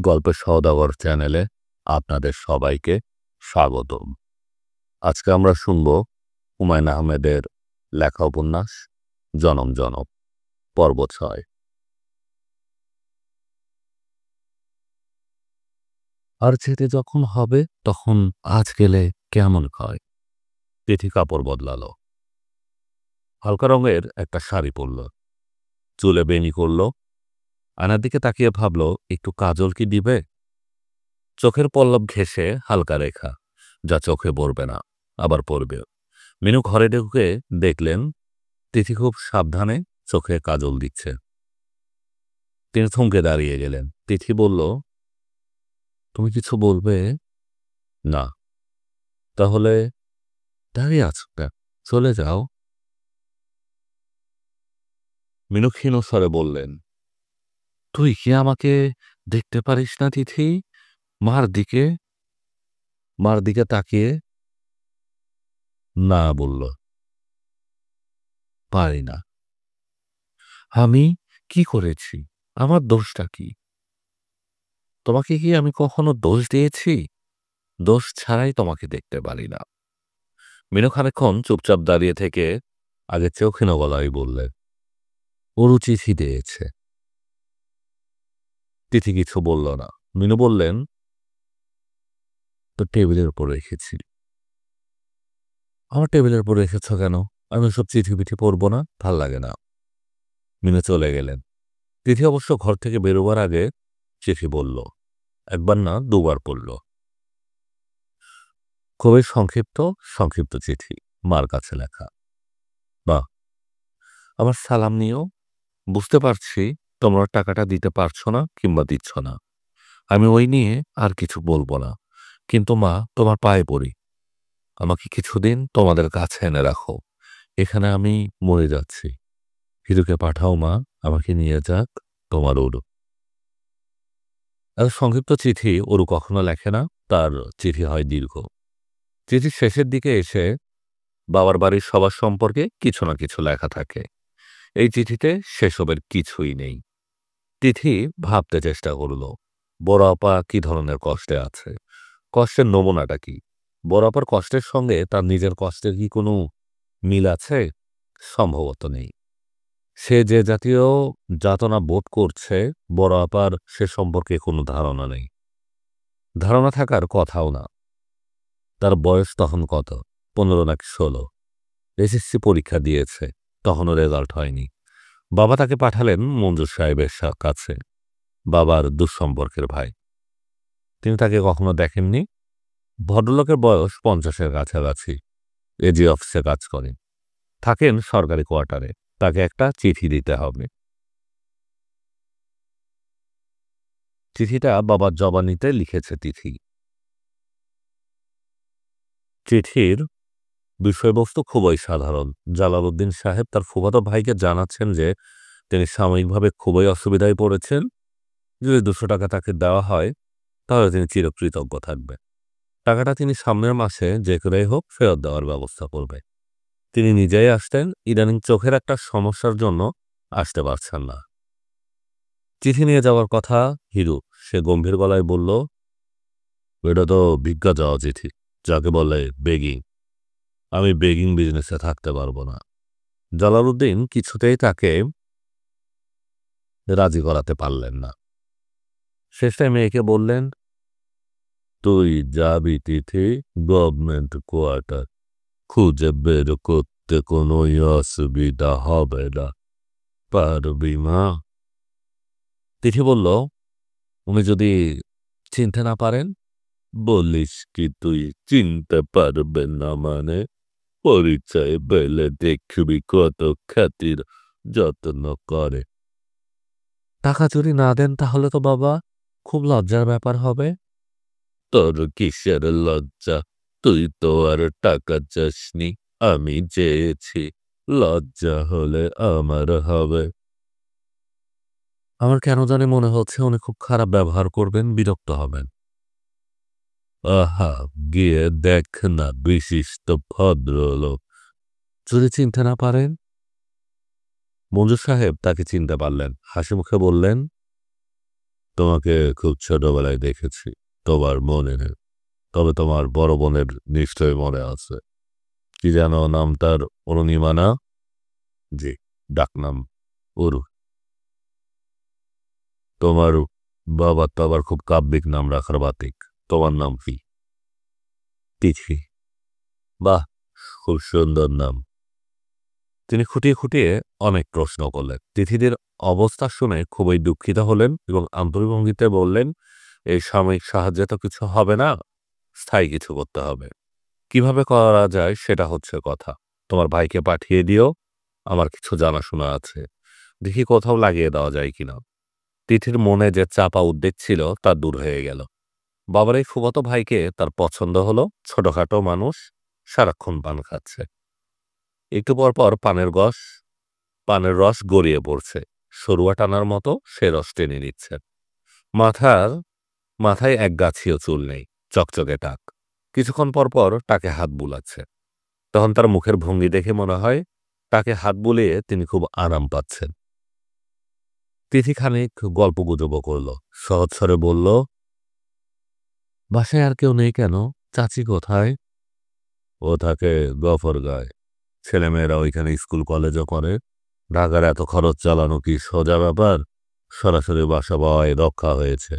গল্পের সওদাগর চ্যানেলে আপনাদের সবাইকে স্বাগতম। আজকে আমরা শুনব হুমায়ূন আহমেদের লেখা উপন্যাস জনম জনম পর্ব ৬। আর যেতে যখন হবে তখন আজ গেলে কেমন হয়। তিথি কাপড় বদলালো, হালকা রঙের একটা শাড়ি পরল, চুলে বেনি করল, আয়নার দিকে তাকিয়ে ভাবল একটু কাজল কি দিবে। চোখের পল্লব ঘেঁষে হালকা রেখা, যা চোখে পড়বে না আবার পড়বে। মিনু ঘরে ঢুকে দেখলেন তিথি খুব সাবধানে চোখে কাজল দিচ্ছে। তিনি থমকে দাঁড়িয়ে গেলেন। তিথি বলল, তুমি কিছু বলবে? না। তাহলে দাঁড়িয়ে আছো কেন? চলে যাও। মিনু ক্ষীণ স্বরে বললেন, তুই কি আমাকে দেখতে পারিস না তিথি? মার দিকে তাকিয়ে না বলল, পারি না। আমি কি করেছি? আমার দোষটা কি? তোমাকে কি আমি কখনো দোষ দিয়েছি? দোষ ছাড়াই তোমাকে দেখতে পারি না। মিনু খানিকক্ষণ চুপচাপ দাঁড়িয়ে থেকে আগে চেয়েও ক্ষীণ গলায় বললেন, ওরু চিঠি দিয়েছে। তিথি কিছু বলল না। মিনু বললেন, তো টেবিলের উপর রেখেছি। আমার টেবিলের উপর রেখেছ কেন? আমি সব চিঠি পিঠি পড়বো না, ভাল লাগে না। মিনু চলে গেলেন। তিথি অবশ্য ঘর থেকে বেরোবার আগে চিঠি বলল, একবার না দুবার পড়ল। খুবই সংক্ষিপ্ত চিঠি, মার কাছে লেখা। বাহ, আমার সালাম নিও। বুঝতে পারছি তোমরা টাকাটা দিতে পারছো না কিংবা দিচ্ছ না। আমি ওই নিয়ে আর কিছু বলবো না, কিন্তু মা তোমার পায়ে পড়ি, আমাকে কিছুদিন তোমাদের কাছে এনে রাখো। এখানে আমি মরে যাচ্ছি। হিরুকে পাঠাও মা, আমাকে নিয়ে যাক তোমার ওরু। এত সংক্ষিপ্ত চিঠি ওরু কখনো লেখে না, তার চিঠি হয় দীর্ঘ। চিঠির শেষের দিকে এসে বাবার বাড়ির সবার সম্পর্কে কিছু না কিছু লেখা থাকে। এই চিঠিতে সেসবের কিছুই নেই। তিথি ভাবতে চেষ্টা করল, বড় আপা কি ধরনের কষ্টে আছে, কষ্টের নমুনাটা কি। বড় আপার কষ্টের সঙ্গে তার নিজের কষ্টের কি কোনো মিল আছে? সম্ভবত নেই। সে যে জাতীয় যাতনা বোধ করছে, বড় আপার সে সম্পর্কে কোনো ধারণা নেই, ধারণা থাকার কথাও না। তার বয়স তখন কত, 15 নাকি 16। এসএসসি পরীক্ষা দিয়েছে, তখনও রেজাল্ট হয়নি। বাবা তাকে পাঠালেন মঞ্জুর সাহেবের কাছে, বাবার দুঃসম্পর্কের ভাই। তিনি তাকে কখনো দেখেননি। ভদ্রলোকের বয়স 50-এর কাছাকাছি, এজি অফিসে কাজ করেন, থাকেন সরকারি কোয়ার্টারে। তাকে একটা চিঠি দিতে হবে। চিঠিটা বাবার জবানিতে লিখেছে তিথি। চিঠির বিষয়বস্তু খুবই সাধারণ। জালালউদ্দিন সাহেব তার ফুফাতো ভাইকে জানাচ্ছেন যে তিনি সাময়িকভাবে খুবই অসুবিধায় পড়েছেন। যদি 200 টাকা তাকে দেওয়া হয় তাহলে তিনি চিরকৃতজ্ঞ থাকবেন। টাকাটা তিনি সামনের মাসে যে করেই হোক ফেরত দেওয়ার ব্যবস্থা করবে। তিনি নিজেই আসতেন, ইদানিং চোখের একটা সমস্যার জন্য আসতে পারছেন না। চিঠি নিয়ে যাওয়ার কথা হিরু, সে গম্ভীর গলায় বলল, এটা তো ভিক্ষা যাওয়া চিঠি, যাকে বলে বেগিং। আমি বেগিং বিজনেসে থাকতে পারবো না। জালালউদ্দিন কিছুতেই তাকে রাজি করাতে পারলেন না। শেষটায় মেয়েকে বললেন, তুই যাবি তিথি গভর্নমেন্ট কোয়ার্টার, খুঁজে বের করতে কোনো অসুবিধা হবে না, পারবি মা? তিথি বলল, উনি যদি চিনতে না পারেন? বলিস কি তুই চিনতে পারবেন না মানে? পরিচয় পেলে দেখবি কত খ্যাতির যত্ন করে। টাকা যদি না দেন তাহলে তো বাবা খুব লজ্জার ব্যাপার হবে। তোর কিসের লজ্জা? তুই তো আর টাকা চাসনি, আমি চেয়েছি। লজ্জা হলে আমার হবে। আমার কেন জানি মনে হচ্ছে উনি খুব খারাপ ব্যবহার করবেন, বিরক্ত হবেন। আহা, গিয়ে দেখ না, বিশিষ্ট ভদ্রলোক। যদি চিনতে না পারেন? মঞ্জুর সাহেব তাকে চিনতে পারলেন, হাসি মুখে বললেন, তোমাকে খুব ছোটবেলায় দেখেছি, তোমার মনে নেই, তবে তোমার বড় বোনের নিশ্চয়ই মনে আছে। কি যেন নাম তার? অরুণিমা না? জি, ডাকনাম অরু। তোমার বাবার তো আবার খুব কাব্যিক নাম রাখার বাতিক। তোমার নাম কি? তিথি। বাহ, খুব সুন্দর নাম। তিনি খুঁটিয়ে খুঁটিয়ে অনেক প্রশ্ন করলেন। তিথিদের অবস্থা শুনে খুবই দুঃখিত হলেন এবং আন্তরিক ভঙ্গিতে বললেন, এই সাময়িক সাহায্যে তো কিছু হবে না, স্থায়ী কিছু করতে হবে। কিভাবে করা যায় সেটা হচ্ছে কথা। তোমার ভাইকে পাঠিয়ে দিও, আমার কিছু জানাশোনা আছে, দেখি কোথাও লাগিয়ে দেওয়া যায় কিনা। তিথির মনে যে চাপা উদ্বেগ ছিল তা দূর হয়ে গেল। বাবার এই ফুফাতো ভাইকে তার পছন্দ হলো, ছোটখাটো মানুষ, সারাক্ষণ পান খাচ্ছে। একটু পর পর পানের রস গড়িয়ে পড়ছে। সরুয়া টানার মতো সে রস টেনে নিচ্ছে। মাথার মাথায় এক গাছিও চুল নেই, চকচকে টাক। কিছুক্ষণ পর পর তাকে হাত বুলাচ্ছে। তখন তার মুখের ভঙ্গি দেখে মনে হয় তাকে হাত বুলিয়ে তিনি খুব আরাম পাচ্ছেন। তিথি খানিক গল্পগুজবও করল, সহজ স্বরে বলল, বাসায় আর কেউ নেই কেন? চাচি কোথায়? ও থাকে গফরগাঁয়। ছেলেমেয়েরা ওইখানে স্কুল কলেজও করে। ঢাকার এত খরচ চালানো কি সোজা ব্যাপার? সরাসরি বাসা পাওয়ায় রক্ষা হয়েছে।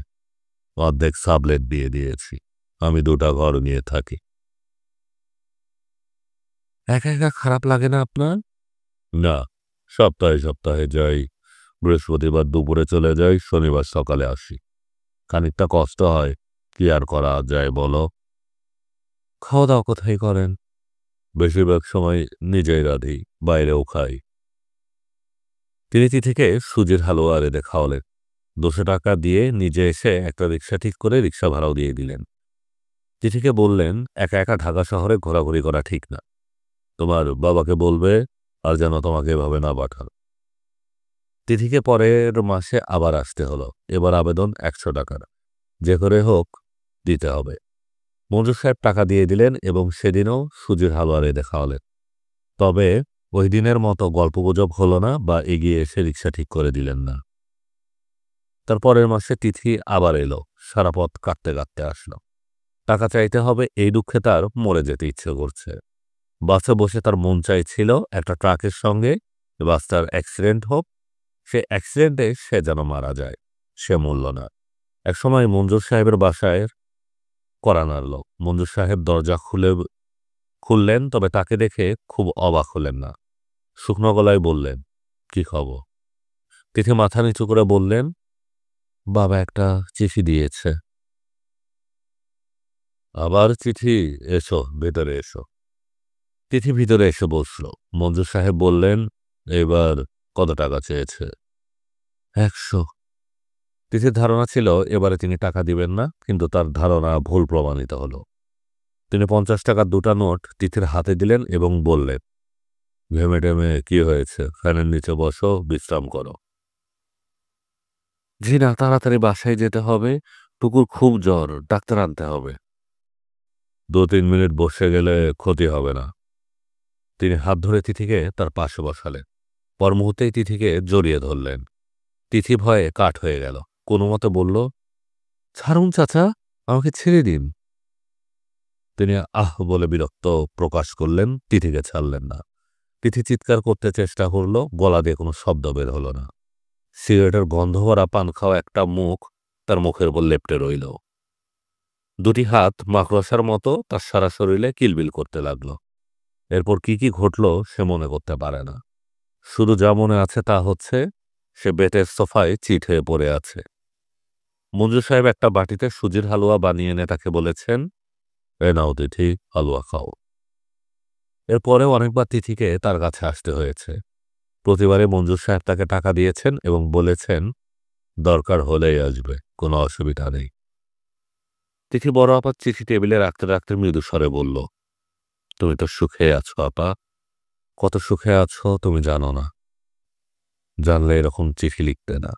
অর্ধেক সাবলেট দিয়ে দিয়েছি। আমি 2টা ঘর নিয়ে থাকি। একা একা খারাপ লাগে না আপনার? না, সপ্তাহে সপ্তাহে যাই। বৃহস্পতিবার দুপুরে চলে যাই, শনিবার সকালে আসি। খানিকটা কষ্ট হয়, কি আর করা যায় বলো। খাওয়া দাওয়া কোথায় করেন? বেশিরভাগ সময় নিজেই রাঁধি, বাইরেও খাই। তিনি থেকে সুজির হালুয়া রেঁধে খাওয়ালেন। 200 টাকা দিয়ে নিজে এসে একটা রিক্সা ঠিক করে রিক্সা ভাড়াও দিয়ে দিলেন। তিথিকে বললেন, একা একা ঢাকা শহরে ঘোরাঘুরি করা ঠিক না। তোমার বাবাকে বলবে আর যেন তোমাকে এভাবে না পাঠান। তিথিকে পরের মাসে আবার আসতে হলো। এবার আবেদন 100 টাকার। যে করে হোক দিতে হবে। মঞ্জুর সাহেব টাকা দিয়ে দিলেন এবং সেদিনও সুজির হালুয়া রেঁধে খাওয়ালেন। তবে ওই দিনের মতো গল্পগুজব হলো না বা এগিয়ে এসে রিক্সা ঠিক করে দিলেন না। তার পরের মাসে তিথি আবার এলো, সারা পথ কাঁদতে কাঁদতে আসলো। টাকা চাইতে হবে এই দুঃখে তার মরে যেতে ইচ্ছে করছে। বাসে বসে তার মন চাইছিল একটা ট্রাকের সঙ্গে বাসটার অ্যাক্সিডেন্ট হোক, সে অ্যাক্সিডেন্টে সে যেন মারা যায়, সে মূল্য না। একসময় মঞ্জুর সাহেবের বাসায় কড়া নাড়ল। মঞ্জুর সাহেব দরজা খুললেন, তবে তাকে দেখে খুব অবাক হলেন না। শুকনো গলায় বললেন, কি খবর? তিথি মাথা নিচু করে বললেন, বাবা একটা চিঠি দিয়েছে। আবার চিঠি? এসো, ভেতরে এসো। তিথি ভিতরে এসে বসল। মঞ্জুর সাহেব বললেন, এবার কত টাকা চেয়েছে? 100। তিথির ধারণা ছিল এবারে তিনি টাকা দিবেন না, কিন্তু তার ধারণা ভুল প্রমাণিত হলো। তিনি 50 টাকার 2টা নোট তিথির হাতে দিলেন এবং বললেন, ঘেমে টেমে কি হয়েছে? ফ্যানের নিচে বসো, বিশ্রাম করো। জি না, তাড়াতাড়ি বাসায় যেতে হবে। টুকুর খুব জ্বর, ডাক্তার আনতে হবে। 2-3 মিনিট বসে গেলে ক্ষতি হবে না। তিনি হাত ধরে তিথিকে তার পাশে বসালেন। পর মুহূর্তেই তিথিকে জড়িয়ে ধরলেন। তিথি ভয়ে কাঠ হয়ে গেল। কোনো মতে বলল, ছাড়ুন চাচা, আমাকে ছেড়ে দিন। তিনি আহ বলে বিরক্ত প্রকাশ করলেন, তিথিকে ছাড়লেন না। তিথি চিৎকার করতে চেষ্টা করল, গলা দিয়ে কোনো শব্দ বের হলো না। সিগারেটের গন্ধ ভরা পান খাওয়া একটা মুখ তার মুখের উপর লেপ্টে রইল। 2টি হাত মাকড়সার মতো তার সারা শরীরে কিলবিল করতে লাগল। এরপর কি কি ঘটল সে মনে করতে পারে না। শুধু যা মনে আছে তা হচ্ছে, সে বেতের সোফায় চিট হয়ে পড়ে আছে। মঞ্জুর সাহেব একটা বাটিতে সুজির হালুয়া বানিয়ে এনে তাকে বলেছেন, এ নাও তিথি, হালুয়া খাও। এরপরেও অনেকবার তিথিকে তার কাছে আসতে হয়েছে। প্রতিবারে মঞ্জুর সাহেব তাকে টাকা দিয়েছেন এবং বলেছেন, দরকার হলেই আসবে, কোনো অসুবিধা নেই। তিথি বড় আপার চিঠি টেবিলে রাখতে রাখতে মৃদু স্বরে বলল, তুমি তো সুখে আছো আপা, কত সুখে আছো তুমি জানো না। জানলে এরকম চিঠি লিখতে না।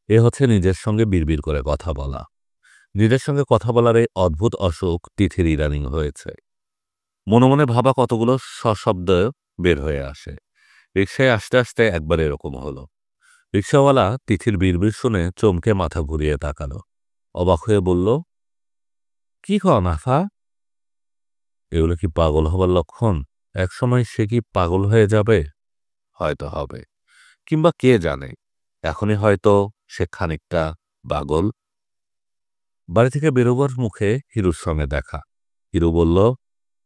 এ হচ্ছে নিজের সঙ্গে বিড়বিড় করে কথা বলা। নিজের সঙ্গে কথা বলার এই অদ্ভুত অসুখ তিথির ইদানিং হয়েছে। মনে মনে ভাবা কতগুলো সশব্দ বের হয়ে আসে। রিকশায় আসতে আসতে একবার এরকম হলো। রিকশাওয়ালা তিথির বিড়বিড় শুনে চমকে মাথা ঘুরিয়ে তাকালো, অবাক হয়ে বলল, কি কন আফা? এগুলো কি পাগল হবার লক্ষণ? একসময় সে কি পাগল হয়ে যাবে? হয়তো হবে, কিংবা কে জানে, এখনই হয়তো সে খানিকটা পাগল। বাড়ি থেকে বেরোবার মুখে হিরুর সঙ্গে দেখা। হিরু বলল,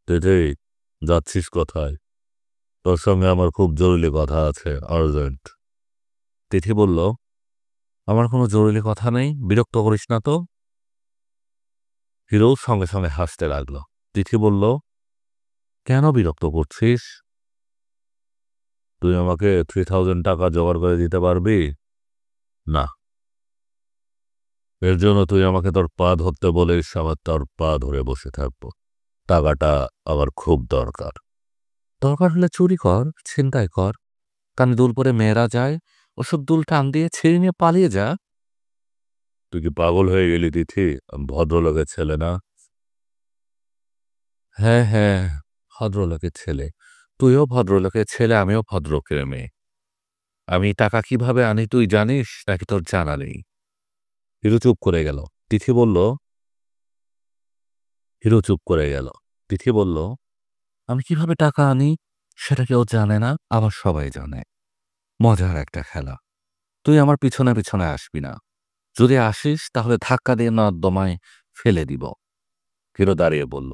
তিথি, যাচ্ছিস কোথায়? তোর সঙ্গে আমার খুব জরুরি কথা আছে, আর্জেন্ট। তিথি বলল, আমার কোনো জরুরি কথা নেই, বিরক্ত করিস না তো। হিরু সঙ্গে সঙ্গে হাসতে লাগলো। তিথি বলল, কেন বিরক্ত করছিস? তুই আমাকে 3000 টাকা জোগাড় করে দিতে পারবি? না। এর জন্য তুই আমাকে তোর পা ধরতে বলিস, আমার তোর পা ধরে বসে থাকবো। টাকাটা আমার খুব দরকার। দরকার হলে চুরি কর, ছিনতাই কর, কানে দুল পরে মেয়েরা যায়, ওসব দুল টান দিয়ে ছিঁড়ে নিয়ে পালিয়ে যা। তুই কি পাগল হয়ে গেলি তিথি? আমি ভদ্রলোকের ছেলে না? হ্যাঁ হ্যাঁ, ভদ্রলোকের ছেলে। তুইও ভদ্রলোকের ছেলে, আমিও ভদ্রলোকের মেয়ে। আমি টাকা কিভাবে আনি তুই জানিস, নাকি তোর জানা নেই? হিরু চুপ করে গেল। তিথি বলল, হিরু চুপ করে গেল। তিথি বলল, আমি কিভাবে টাকা আনি সেটা কেউ জানে না, আবার সবাই জানে। মজার একটা খেলা। তুই আমার পিছনে পিছনে আসবি না। যদি আসিস তাহলে ধাক্কা দিয়ে নর্দমায় ফেলে দিব। হিরো দাঁড়িয়ে বলল।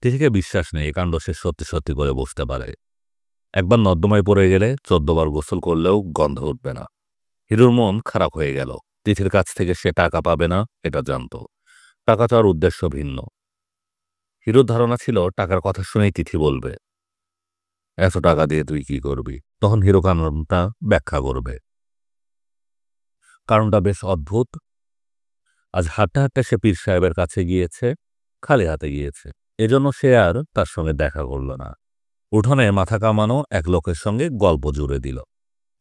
তিথিকে বিশ্বাস নেই এ কাণ্ড সে সত্যি সত্যি করে বসতে পারে। একবার নর্দমায় পড়ে গেলে 14 বার গোসল করলেও গন্ধ উঠবে না। হিরোর মন খারাপ হয়ে গেল। তিথির কাছ থেকে সে টাকা পাবে না, এটা জানত। টাকা চাওয়ার উদ্দেশ্য ভিন্ন। হিরোর ধারণা ছিল টাকার কথা শুনেই তিথি বলবে, এত টাকা দিয়ে তুই কি করবি? তখন হিরো কারণটা ব্যাখ্যা করবে। কারণটা বেশ অদ্ভুত। আজ হাঁটতে হাঁটতে সে পীর সাহেবের কাছে গিয়েছে, খালি হাতে গিয়েছে। এজন্য সে আর তার সঙ্গে দেখা করল না। উঠোনে মাথা কামানো এক লোকের সঙ্গে গল্প জুড়ে দিল।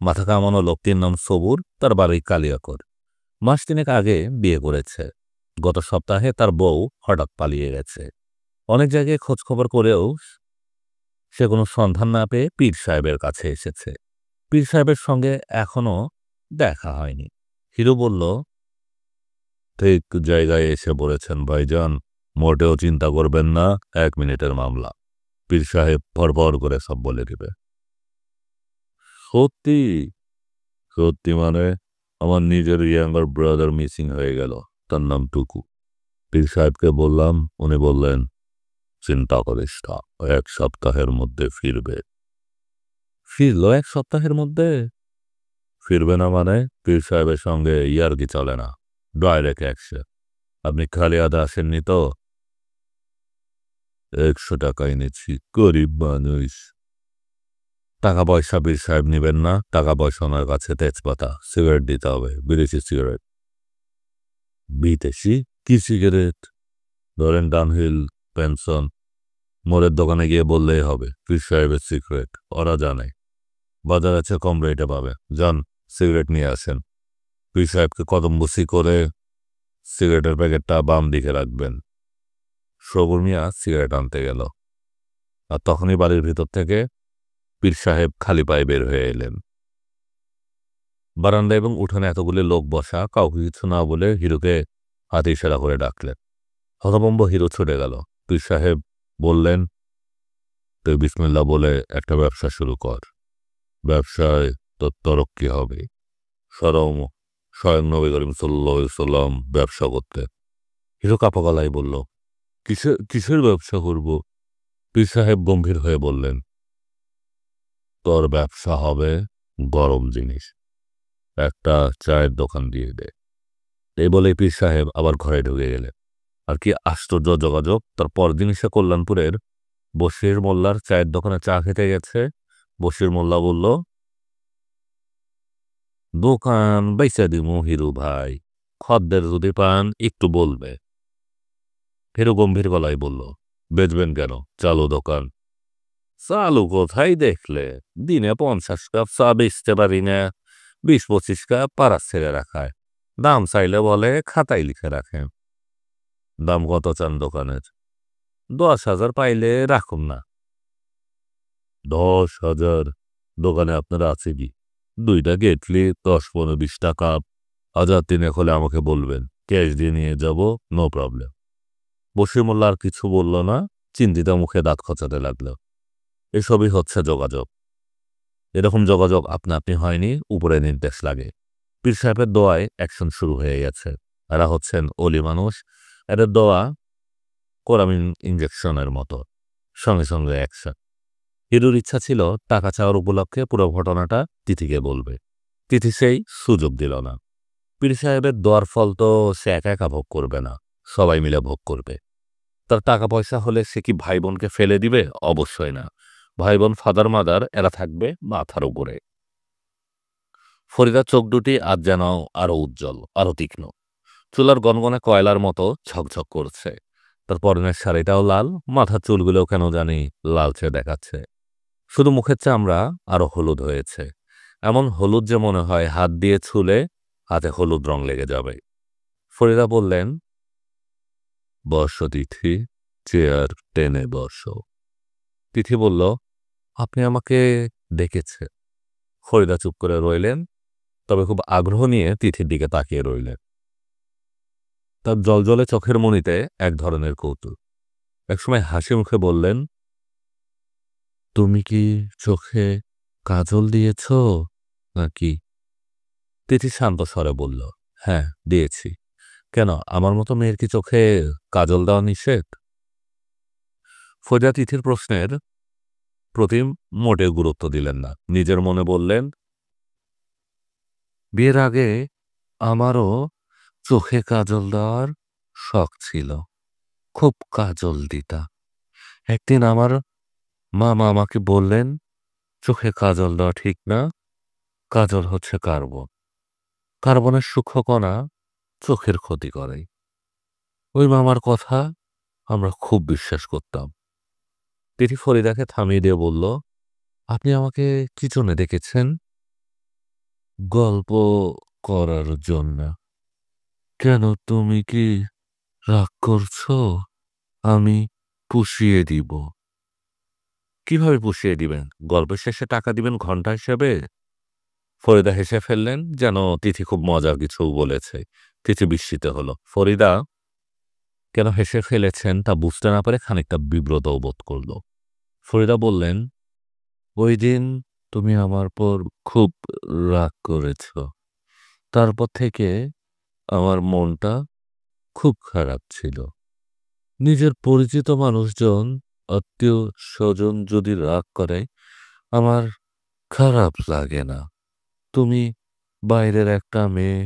মাথা কামানো লোকটির নাম সবুর, তার বাড়ি কালিয়াকর। মাস তিনেক আগে বিয়ে করেছে। গত সপ্তাহে তার বউ হঠাৎ পালিয়ে গেছে। অনেক জায়গায় খোঁজখবর করেও সে কোনো সন্ধান না পেয়ে পীর সাহেবের কাছে এসেছে। পীর সাহেবের সঙ্গে এখনো দেখা হয়নি। হিরু বলল, ঠিক জায়গায় এসে পড়েছেন ভাইজান, মোটেও চিন্তা করবেন না, 1 মিনিটের মামলা। পীর সাহেব ভরভর করে সব বলে দিবে। সত্যি? সত্যি মানে? আমার নিজের ইয়াঙ্গার ব্রাদার মিসিং হয়ে গেল, তার নাম টুকু। পীর সাহেবকে বললাম, উনি বললেন, চিন্তা করিস না, 1 সপ্তাহের মধ্যে ফিরবে। ফিরল 1 সপ্তাহের মধ্যে? ফিরবে না মানে? পীর সাহেবের সঙ্গে ইয়ার্কি চলে না, ডাইরেক্ট অ্যাকশন। আপনি খালি হাতে আসেননি তো? 100 টাকা এনেছি, গরিব মানুষ। টাকা পয়সা পীর সাহেব নেবেন না, টাকা পয়সা ওনার কাছে তেজপাতা, সিগারেট দিতে হবে, বিদেশি সিগারেট। বিদেশি? কি সিগারেট? ধরেন ডানহিল, পেনশন। মোড়ের দোকানে গিয়ে বললেই হবে, পীর সাহেবের সিগারেট, ওরা জানে। বাজার আছে, কম রেটে পাবে। যান, সিগারেট নিয়ে আসেন। পীর সাহেবকে কদমবুসি করে সিগারেটের প্যাকেটটা বাম দিকে রাখবেন। সবুর মিয়া সিগারেট আনতে গেল, আর তখনই বাড়ির ভিতর থেকে পীর সাহেব খালি পায়ে বের হয়ে এলেন। বারান্দা এবং উঠোনে এতগুলো লোক বসা, কাউকে কিছু না বলে হিরোকে হাতে ইশারা করে ডাকলেন। হতভম্ব হিরো ছুটে গেল। পীর সাহেব বললেন, তুই বিসমিল্লাহ বলে একটা ব্যবসা শুরু কর। ব্যবসায় তোর তরক্কি হবে। স্বয়ং স্বয়ং নবী করিম সাল্লাল্লাহু আলাইহি সাল্লাম ব্যবসা করতেন। হিরো কাঁপা গলায় বলল, কিসের কিসের ব্যবসা করব? পীর সাহেব গম্ভীর হয়ে বললেন, তোর ব্যবসা হবে গরম জিনিস, একটা চায়ের দোকান দিয়ে দে। এই বলে পীর সাহেব আবার ঘরে ঢুকে গেলেন। আর কি আশ্চর্য যোগাযোগ, তার পরদিন সে কল্যাণপুরের বশির মোল্লার চায়ের দোকানে চা খেতে গেছে। বশির মোল্লা বলল, দোকান বেচে দিমু হিরু ভাই, খদ্দের যদি পান একটু বলবে। হিরু গম্ভীর গলায় বলল, বেচবেন কেন? চালু দোকান। চালু কোথায় দেখলে? দিনে 50 কাপ চা বেচতে পারি না, 20-25 কাপ পাড়ার ছেড়ে রাখায়। দাম চাইলে বলে খাতায় লিখে রাখেন। দাম কত চান দোকানের? 10,000 পাইলে রাখুন না। 10,000? দোকানে আপনার আছে কি? 2টা কেটলি 10, 15, 20 টাকা 1000-3 হলে আমাকে বলবেন, ক্যাশ দিয়ে নিয়ে যাব, নো প্রবলেম। বশির মোল্লা আর কিছু বলল না, চিন্তিত মুখে দাঁত খচাতে লাগল। এসবই হচ্ছে যোগাযোগ। এরকম যোগাযোগ আপনা আপনি হয়নি, উপরে নির্দেশ লাগে। পীর সাহেবের দোয়ায় অ্যাকশন শুরু হয়ে গেছে। এরা হচ্ছেন অলি মানুষ, এদের দোয়া কোরামিন ইঞ্জেকশনের মতো, সঙ্গে সঙ্গে অ্যাকশন। হিরুর ইচ্ছা ছিল টাকা চাওয়ার উপলক্ষে পুরো ঘটনাটা তিথিকে বলবে। তিথি সেই সুযোগ দিল না। পীর সাহেবের দোয়ার ফল তো সে একা একা ভোগ করবে না, সবাই মিলে ভোগ করবে। তার টাকা পয়সা হলে সে কি ভাই বোনকে ফেলে দিবে? অবশ্যই না। ভাই বোন, ফাদার মাদার, এরা থাকবে মাথার উপরে। ফরিদার চোখ দুটি আজ যেন আরো উজ্জ্বল, আরো তীক্ষ্ণ। চুলার গনগনে কয়লার মতো ঝকঝক করছে। তার পরনের শাড়িটাও লাল, মাথার চুলগুলোও কেন জানি লালচে দেখাচ্ছে। শুধু মুখের চামড়া আরো হলুদ হয়েছে, এমন হলুদ যে মনে হয় হাত দিয়ে ছুলে হাতে হলুদ রং লেগে যাবে। ফরিদা বললেন, বর্ষ তিথি, চেয়ার টেনে বর্ষ। তিথি বলল, আপনি আমাকে ডেকেছে। ফরিদা চুপ করে রইলেন, তবে খুব আগ্রহ নিয়ে তিথির দিকে তাকিয়ে রইলেন। তার জলজলে চোখের মণিতে এক ধরনের কৌতুক। একসময় হাসি মুখে বললেন, তুমি কি চোখে কাজল দিয়েছ নাকি? তিথি শান্ত স্বরে বলল, হ্যাঁ দিয়েছি। কেন, আমার মতো মেয়ের কি চোখে কাজল দেওয়া নিষেধ? ফরিদা তিথির প্রশ্নের প্রতি মোটেও গুরুত্ব দিলেন না। নিজের মনে বললেন, বিয়ের আগে আমারও চোখে কাজল দেওয়ার শখ ছিল, খুব কাজল দিতা। একদিন আমার মামা আমাকে বললেন, চোখে কাজল দেওয়া ঠিক না, কাজল হচ্ছে কার্বন, কার্বনের সূক্ষ্ম কণা চোখের ক্ষতি করে। ওই মামার কথা আমরা খুব বিশ্বাস করতাম। তিথি ফরিদাকে থামিয়ে দিয়ে বলল, আপনি আমাকে কি জন্য ডেকেছেন? গল্প করার জন্য। কেন, তুমি কি রাগ করছো? আমি পুষিয়ে দিব। কিভাবে পুষিয়ে দিবেন? গল্পের শেষে টাকা দিবেন ঘন্টা হিসেবে? ফরিদা হেসে ফেললেন, যেন তিথি খুব মজার কিছু বলেছে। তিথি বিস্মিত হলো। ফরিদা কেন হেসে ফেলেছেন তা বুঝতে না পারে খানিকটা বিব্রতও বোধ করল। ফরিদা বললেন, ওই দিন তুমি আমার পর খুব রাগ করেছ। তারপর থেকে আমার মনটা খুব খারাপ ছিল। নিজের পরিচিত মানুষজন, আত্মীয় স্বজন যদি রাগ করে আমার খারাপ লাগে না। তুমি বাইরের একটা মেয়ে,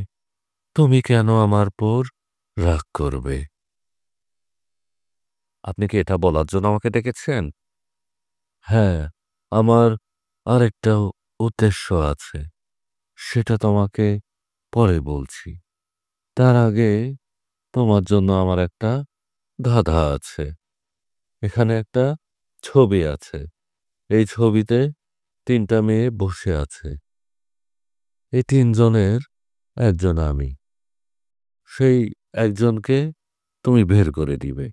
তুমি কেন আমার পর রাগ করবে? আপনি কি এটা বলার জন্য আমাকে ডেকেছেন? হ্যাঁ, আমার আরেকটা উদ্দেশ্য আছে, সেটা তোমাকে পরে বলছি। তার আগে তোমার জন্য আমার একটা ধাঁধা আছে। এখানে একটা ছবি আছে। এই ছবিতে 3টা মেয়ে বসে আছে। এই 3জনের একজন আমি। সেই একজনকে তুমি বের করে দিবে।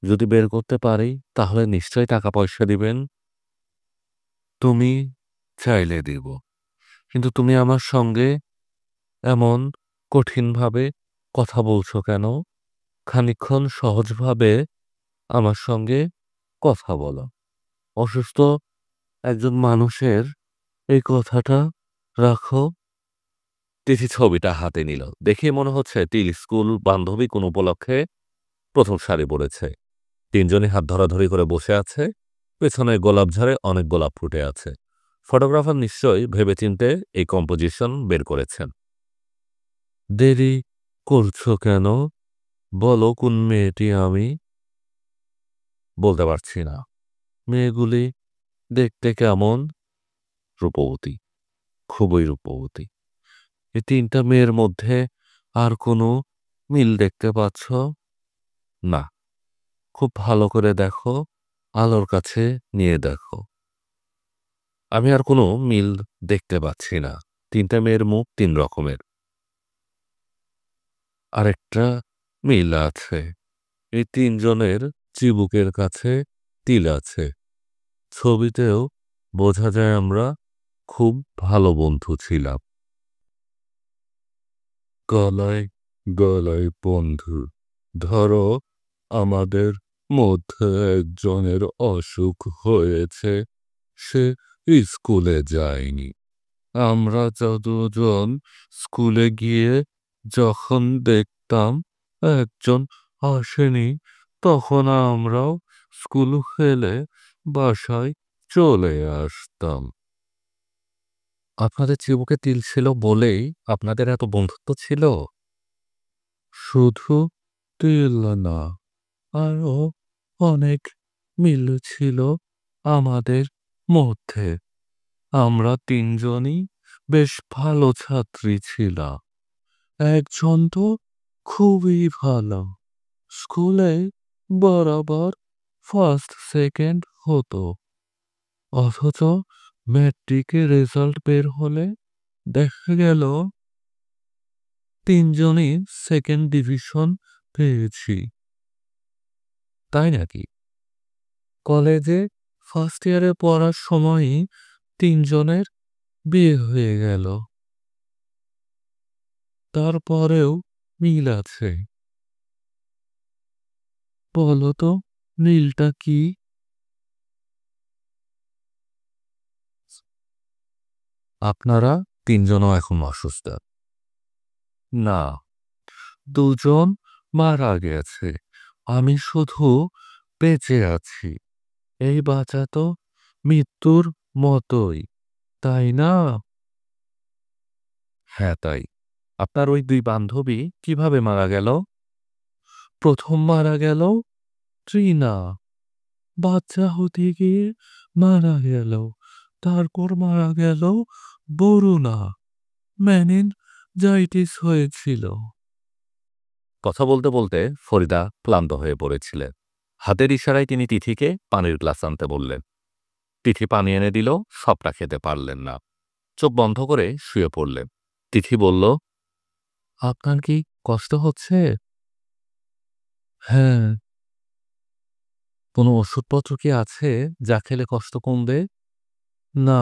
যদি বের করতে পারি তাহলে নিশ্চয়ই টাকা পয়সা দিবেন। তুমি চাইলে দিব। কিন্তু তুমি আমার সঙ্গে এমন কঠিনভাবে কথা বলছো কেন? খানিকক্ষণ সহজভাবে আমার সঙ্গে কথা বলো। অসুস্থ একজন মানুষের এই কথাটা রাখো। তিথি ছবিটা হাতে নিল। দেখে মনে হচ্ছে তিল স্কুল বান্ধবী কোন উপলক্ষে প্রথম সারি পড়েছে। 3জনই হাত ধরাধরি করে বসে আছে। পেছনে গোলাপ ঝাড়ে অনেক গোলাপ ফুটে আছে। ফটোগ্রাফার নিশ্চয়ই ভেবেচিন্তে এই কম্পোজিশন বের করেছেন। দেরি করছো কেন? বলো কোন মেয়েটি আমি? বলতে পারছি না। মেয়েগুলি দেখতে কেমন? রূপবতী, খুবই রূপবতী। এই 3টা মেয়ের মধ্যে আর কোনো মিল দেখতে পাচ্ছ? না। খুব ভালো করে দেখো, আলোর কাছে নিয়ে দেখো। আমি আর কোনো মিল দেখতে পাচ্ছি না। 3টা মেয়ের মুখ 3 রকমের। আরেকটা মিল আছে। এই 3জনের চিবুকের কাছে তিল আছে। ছবিতেও বোঝা যায় আমরা খুব ভালো বন্ধু ছিলাম। গলায় গলায় বন্ধু। ধরো আমাদের মধ্যে একজনের অসুখ হয়েছে, সে স্কুলে যায়নি। আমরা যতজন স্কুলে গিয়ে যখন দেখতাম একজন আসেনি, তখন আমরাও স্কুল ফেলে বাসায় চলে আসতাম। আপনাদের চিবুকে তিল ছিল বলেই আপনাদের এত বন্ধুত্ব ছিল? শুধু তিল না, আরো অনেক মিল ছিল আমাদের মধ্যে। আমরা তিনজনই বেশ ভালো ছাত্রী ছিলাম। একজন তো খুবই ভালো, স্কুলে বরাবর ফার্স্ট সেকেন্ড হতো। অথচ ম্যাট্রিকে রেজাল্ট বের হলে দেখা গেল তিনজনই সেকেন্ড ডিভিশন পেয়েছি। তাই নাকি? কলেজে ফার্স্ট ইয়ারে পড়ার সময়ই তিনজনের বিয়ে হয়ে গেল। তারপরেও মিল আছে। বলো তো মিলটা কি? আপনারা তিনজনও এখন অসুস্থ? না, দুজন মারা গেছে, আমি শুধু বেঁচে আছি। এই বাঁচা তো মৃত্যুর মতোই, তাই না? হ্যাঁ তাই। আপনার ওই দুই বান্ধবী কিভাবে মারা গেল? প্রথম মারা গেল ট্রিনা, বাচ্চা হতে গিয়ে মারা গেল। তারপর মারা গেল বরুণা, মেনিনজাইটিস হয়েছিল। কথা বলতে বলতে ফরিদা ক্লান্ত হয়ে পড়েছিলেন। হাতের ইশারায় তিনি তিথিকে পানির গ্লাস আনতে বললেন। তিথি পানি এনে দিল, সবটা খেতে পারলেন না। চোখ বন্ধ করে শুয়ে পড়লেন। তিথি বলল, আপনার কি কষ্ট হচ্ছে? হ্যাঁ। কোনো ওষুধপত্র কি আছে যা খেলে কষ্ট কমবে? না।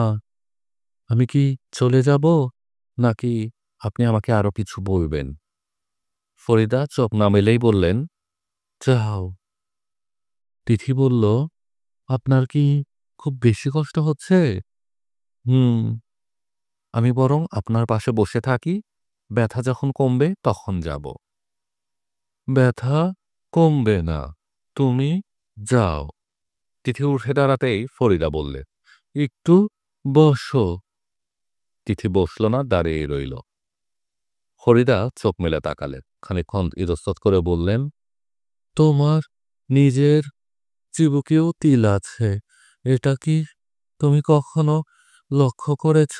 আমি কি চলে যাব, নাকি আপনি আমাকে আরো কিছু বলবেন? ফরিদা চোখ না মেলেই বললেন, যাও। তিথি বলল, আপনার কি খুব বেশি কষ্ট হচ্ছে? হুম। আমি বরং আপনার পাশে বসে থাকি, ব্যথা যখন কমবে তখন যাব। ব্যথা কমবে না, তুমি যাও। তিথি উঠে দাঁড়াতেই ফরিদা বললে, একটু বসো। তিথি বসল না, দাঁড়িয়ে রইল। ফরিদা চোখ মেলে তাকালেন, খানিকক্ষণ ইতস্তত করে বললেন, তোমার নিজের চিবুকেও তিল আছে, এটা কি তুমি কখনো লক্ষ্য করেছ?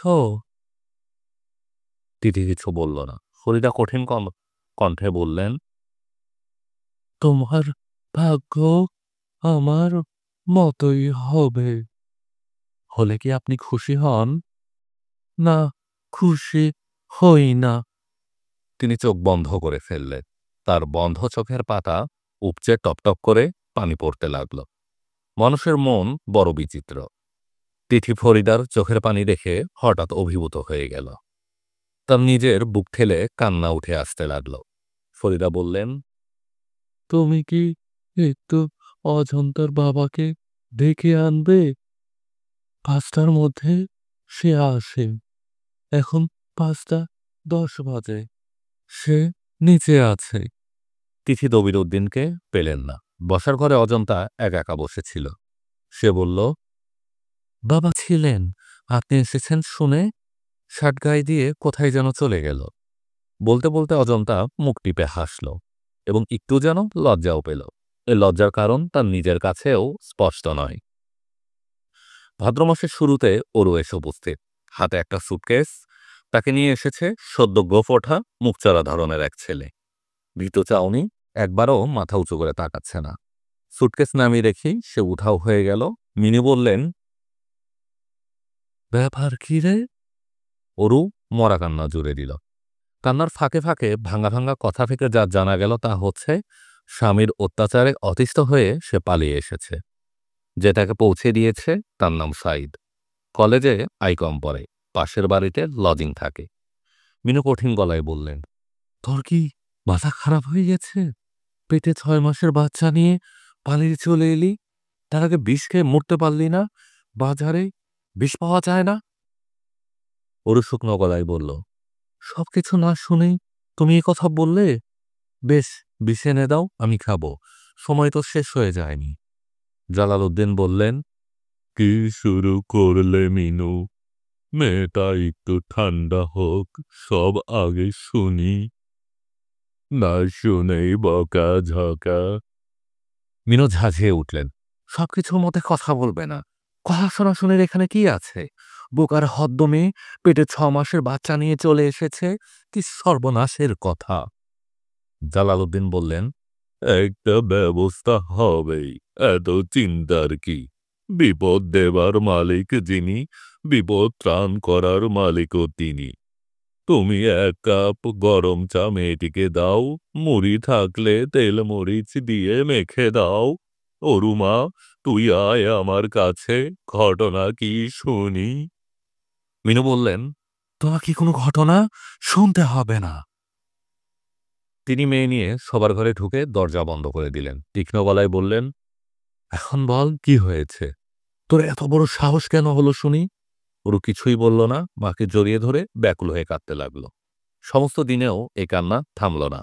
তিথি কিছু বলল না। ফরিদা কঠিন কণ্ঠে বললেন, তোমার ভাগ্য আমার মতোই হবে। হলে কি আপনি খুশি হন? না, খুশি হই না। তিনি চোখ বন্ধ করে ফেললেন। তার বন্ধ চোখের পাতা উপচে টপটপ করে পানি পড়তে লাগল। মানুষের মন বড় বিচিত্র। তিথি ফরিদার চোখের পানি দেখে হঠাৎ অভিভূত হয়ে গেল। তার নিজের বুক ঠেলে কান্না উঠে আসতে লাগল। ফরিদা বললেন, তুমি কি একটু অজন্তার বাবাকে ডেকে আনবে? ৫টার মধ্যে সে আসে। এখন ৫টা ১০ বাজে। সে নিচে আছে। তিথি দবির উদ্দিনকে পেলেন না। বসার ঘরে অজন্তা একা একা বসেছিল। সে বলল, বাবা ছিলেন, আপনি এসেছেন শুনে শার্ট গায়ে দিয়ে কোথায় যেন চলে গেল। বলতে বলতে অজন্তা মুখ টিপে হাসল এবং একটু যেন লজ্জাও পেল। এই লজ্জার কারণ তার নিজের কাছেও স্পষ্ট নয়। ভাদ্র মাসের শুরুতে ওরও এসে উপস্থিত, হাতে একটা সুটকেস। তাকে নিয়ে এসেছে সদ্য গোফ ওঠা মুখচড়া ধরনের এক ছেলে। ভীতু চাউনি, একবারও মাথা উঁচু করে তাকাচ্ছে না। সুটকেস নামিয়ে রেখেই সে উধাও হয়ে গেল। মিনি বললেন, ব্যাপার কি রে? অরু মরা কান্না জুড়ে দিল। কান্নার ফাঁকে ফাঁকে ভাঙা ভাঙা কথা থেকে যা জানা গেল তা হচ্ছে, স্বামীর অত্যাচারে অতিষ্ঠ হয়ে সে পালিয়ে এসেছে। যে তাকে পৌঁছে দিয়েছে তার নাম সাইদ। কলেজে আই কম পড়ে। পাশের বাড়িতে লজিং থাকে। মিনু কঠিন গলায় বললেন, তোর কি মাথা খারাপ হয়ে গেছে? পেটে 6 মাসের বাচ্চা নিয়ে পালিয়ে চলে এলি, তার আগে বিষ খেয়ে মরতে পারলি না? বাজারে বিষ পাওয়া যায় না? ওরু শুকনো গলায় বলল, সবকিছু না শুনেই তুমি এ কথা বললে? বেশ, বিষ এনে দাও, আমি খাবো। সময় তো শেষ হয়ে যায়নি। জালালউদ্দিন বললেন, কি শুরু করলে মিনু? মেয়েটা একটু ঠান্ডা হোক, সব আগে শুনি, না শুনেই বকা ঝকা। মিনু ঝাঁঝিয়ে উঠলেন, সবকিছুর মধ্যে কথা বলবে না? কথা শোনাশুনির এখানে কি আছে? বোকার হদ্দমে পেটে 6 মাসের বাচ্চা নিয়ে চলে এসেছে, কি সর্বনাশের কথা। জালালউদ্দিন বললেন, একটা ব্যবস্থা হবেই, এত চিন্তার কি? বিপদ দেবার মালিক যিনি, বিপদ ত্রাণ করার মালিকও তিনি। তুমি 1 কাপ গরম চা মেয়েটিকে দাও, মুড়ি থাকলে তেল মরিচ দিয়ে মেখে দাও। অরুমা, তুই আয় আমার কাছে, ঘটনা কি শুনি। মিনু বললেন, তোমার কি কোনো ঘটনা শুনতে হবে না। তিনি মেয়ে নিয়ে সবার ঘরে ঢুকে দরজা বন্ধ করে দিলেন। তীক্ষ্ণ গলায় বললেন, এখন বল কি হয়েছে? তোর এত বড় সাহস কেন হলো শুনি? ওরু কিছুই বলল না, মাকে জড়িয়ে ধরে ব্যাকুল হয়ে কাঁদতে লাগলো। সমস্ত দিনেও এ কান্না থামল না।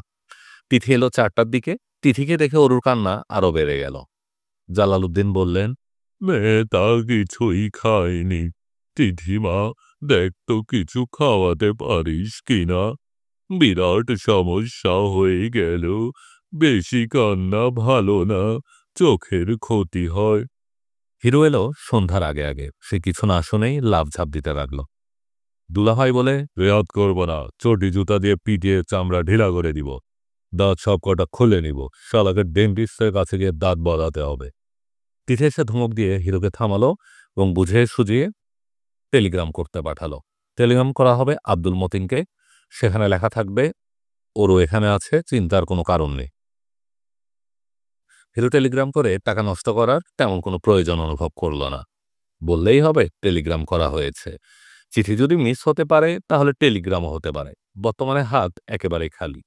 তিথি এলো 4টার দিকে। তিথিকে দেখে অরুর কান্না আরো বেড়ে গেল। জালালউদ্দিন বললেন, মেয়েটা কিছুই খায়নি। তিথিমা, দেখ তো কিছু খাওয়াতে পারিস কিনা। বিরাট সমস্যা হয়ে গেল, বেশি কান্না ভালো না, চোখের ক্ষতি হয়। হিরো এলো সন্ধ্যার আগে আগে। সে কিছু না শুনেই লাফ ঝাঁপ দিতে লাগলো। দুলাভাই বলে, রেয়াত করব না, চটি জুতা দিয়ে পিটিয়ে চামড়া ঢিলা করে দিব, দাঁত সব কটা খুলে নিব, শালাকে ডেন্টিস্টের কাছে গিয়ে দাঁত বলাতে হবে। তিথি এসে ধমক দিয়ে হিরোকে থামালো এবং বুঝিয়ে সুঝিয়ে টেলিগ্রাম করতে পাঠালো। টেলিগ্রাম করা হবে আব্দুল মতিনকে। সেখানে লেখা থাকবে, ওরও এখানে আছে, চিন্তার কোনো কারণ নেই। হিরো টেলিগ্রাম করে টাকা নষ্ট করার তেমন কোনো প্রয়োজন অনুভব করল না। বললেই হবে টেলিগ্রাম করা হয়েছে। চিঠি যদি মিস হতে পারে তাহলে টেলিগ্রামও হতে পারে। বর্তমানে হাত একেবারেই খালি।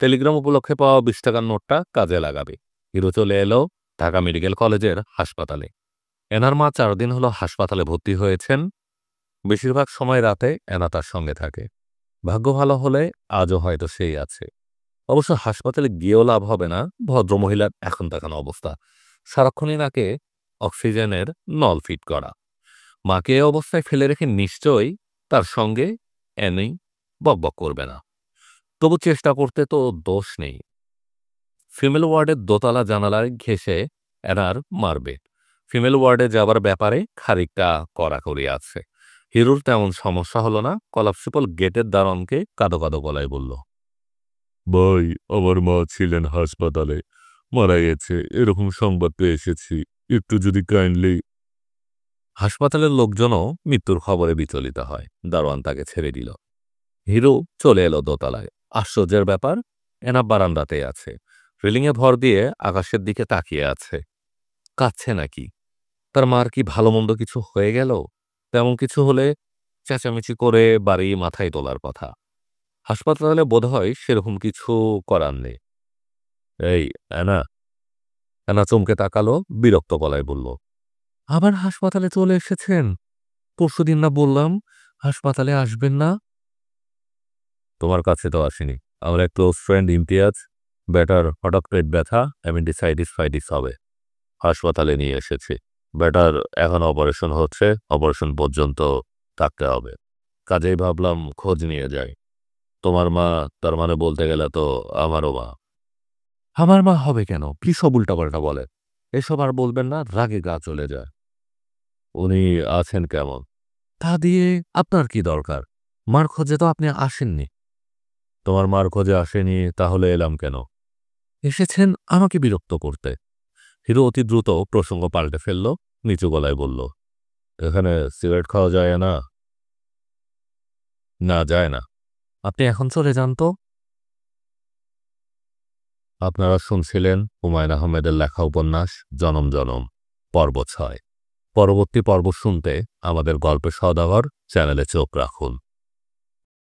টেলিগ্রাম উপলক্ষে পাওয়া 20 টাকার নোটটা কাজে লাগাবে। হিরো চলে এলো ঢাকা মেডিকেল কলেজের হাসপাতালে। এনার মা 4 দিন হলো হাসপাতালে ভর্তি হয়েছেন। বেশিরভাগ সময় রাতে এনা তার সঙ্গে থাকে। ভাগ্য ভালো হলে আজও হয়তো সেই আছে। অবশ্য হাসপাতালে গিয়েও লাভ হবে না, ভদ্রমহিলার এখন দেখানো অবস্থা। সারাক্ষণই নাকে অক্সিজেনের নল ফিট করা। মাকে এ অবস্থায় ফেলে রেখে নিশ্চয়ই তার সঙ্গে এনেই বকবক করবে না। তবু চেষ্টা করতে তো দোষ নেই। ফিমেল ওয়ার্ডের দোতলা জানালায় ঘেঁষে এনার মারবে। ফিমেল ওয়ার্ডে যাবার ব্যাপারে খানিকটা কড়াকড়ি আছে। হিরোর তেমন সমস্যা হলো না। কলাপসিবল গেটের দারোয়ানকে কাঁদো কাঁদো গলায় বলল, ভাই, আমার মা ছিলেন হাসপাতালে, মারা গেছে, এরকম সংবাদ পেয়ে এসেছি, একটু যদি কাইন্ডলি। হাসপাতালের লোকজনও মৃত্যুর খবরে বিচলিত হয়। দারোয়ান তাকে ছেড়ে দিল। হিরো চলে এলো দোতলায়। আশ্চর্যের ব্যাপার, এনা বারান্দাতেই আছে। রেলিংয়ে ভর দিয়ে আকাশের দিকে তাকিয়ে আছে। কাঁদছে নাকি? তার মার কি ভালো মন্দ কিছু হয়ে গেল? তেমন কিছু হলে চেঁচামেচি করে বাড়ি মাথায় তোলার কথা। হাসপাতালে বোধহয় সেরকম কিছু করার নেই। এই এনা। এনা চমকে তাকালো, বিরক্ত গলায় বলল, আবার হাসপাতালে চলে এসেছেন? পরশুদিন না বললাম হাসপাতালে আসবেন না? তোমার কাছে তো আসিনি। আমার এক ক্লোজ ফ্রেন্ড ইমতিয়াজ, ব্যাটার হঠাৎ পেট ব্যথা, অ্যাপেন্ডিসাইটিস ফাইটিস হবে, হাসপাতালে নিয়ে এসেছি। ব্যাটার এখন অপারেশন হচ্ছে, অপারেশন পর্যন্ত থাকতে হবে। কাজেই ভাবলাম খোঁজ নিয়ে যাই। তোমার মা, তার মানে বলতে গেলে তো আমারও মা। আমার মা হবে কেন? কি সব উল্টাপাল্টা বলে? এসব আর বলবেন না, রাগে গা চলে যায়। উনি আছেন কেমন? তা দিয়ে আপনার কি দরকার? মার খোঁজে তো আপনি আসেননি। তোমার মার খোঁজে আসেনি, তাহলে এলাম কেন? এসেছেন আমাকে বিরক্ত করতে। হিরো অতি দ্রুত প্রসঙ্গ পাল্টে ফেলল, নিচু গলায় বলল, এখানে সিগারেট খাওয়া যায় না? না, যায় না। আপনি এখন চলে যান তো। আপনারা শুনছিলেন হুমায়ূন আহমেদের লেখা উপন্যাস জনম জনম, পর্ব 6। পরবর্তী পর্ব শুনতে আমাদের গল্পের সওদাগর চ্যানেলে চোখ রাখুন।